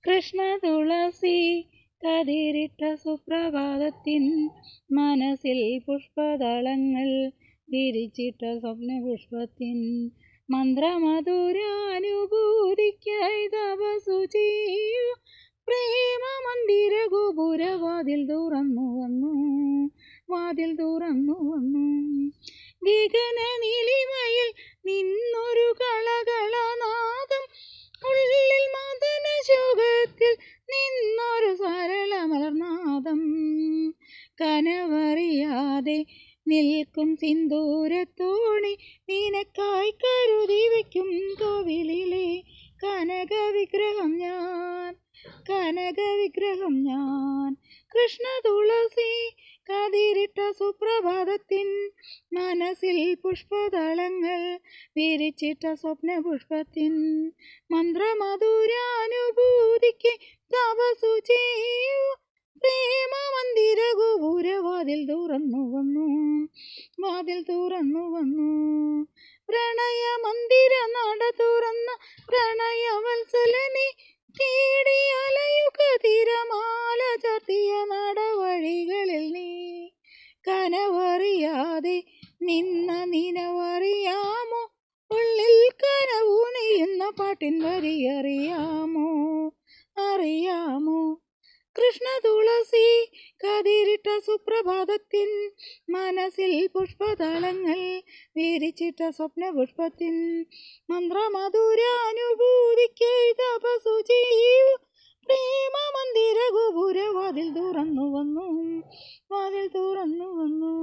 കൃഷ്ണ തുളസി കതിരിട്ട സുപ്രഭാതത്തിൻ മനസ്സിൽ പുഷ്പദളങ്ങൾ വിരിച്ചിട്ട സ്വപ്നപുഷ്പത്തിൻ മന്ത്രമധുരാനുഭൂതിക്കായി തപസ്സു ചെയ്യൂ. പ്രേമമന്ദിര ഗോപുരവാതിൽ തുറന്നു വന്നു, വാതിൽ തുറന്നു വന്നു. ഗഗന നീലിമയിൽ നിന്നൊരു കളകളനാദം, ഉള്ളിൽ മദന ശോകത്തിൽ നിന്നൊരു സരളമലർനാദം. കനവറിയാതെ നിൽക്കും സിന്ദൂരത്തോണി നിനക്കായി കരുതി വയ്ക്കും കോവിലിലെ കനകവിഗ്രഹം ഞാൻ, കനകവിഗ്രഹം ഞാൻ. കൃഷ്ണ തുളസി കതിരിട്ട സുപ്രഭാതത്തിൻ മനസ്സിൽ പുഷ്പദളങ്ങൾ വിരിച്ചിട്ട സ്വപ്നപുഷ്പത്തിൻ മന്ത്രമധുരാനുഭൂതിക്ക് തപസ്സു ചെയ്യൂ. പ്രേമമന്ദിര ഗോപുരവാതിൽ തുറന്നു വന്നു, വാതിൽ തുറന്നു വന്നു. പ്രണയമന്ദിര നട തുറന്ന പ്രണയവത്സലനെ തേടി അലയുക തിരമാല ചാർത്തിയ നടവഴികളിൽ നീ. കനവറിയാതെ നിന്ന നിനവറിയാമോ, ഉള്ളിൽ കനവു നെയ്യുന്ന പാട്ടിൻ വരി അറിയാമോ, അറിയാമോ. കൃഷ്ണ തുളസി കതിരിട്ട സുപ്രഭാതത്തിൻ മനസ്സിൽ പുഷ്പദളങ്ങൾ വിരിച്ചിട്ട സ്വപ്നപുഷ്പത്തിൻ മന്ത്രമധുരാനുഭൂതിക്ക് തപസ്സു ചെയ്യൂ. പ്രേമമന്ദിര ഗോപുരവാതിൽ തുറന്നു വന്നു, വാതിൽ തുറന്നു വന്നു.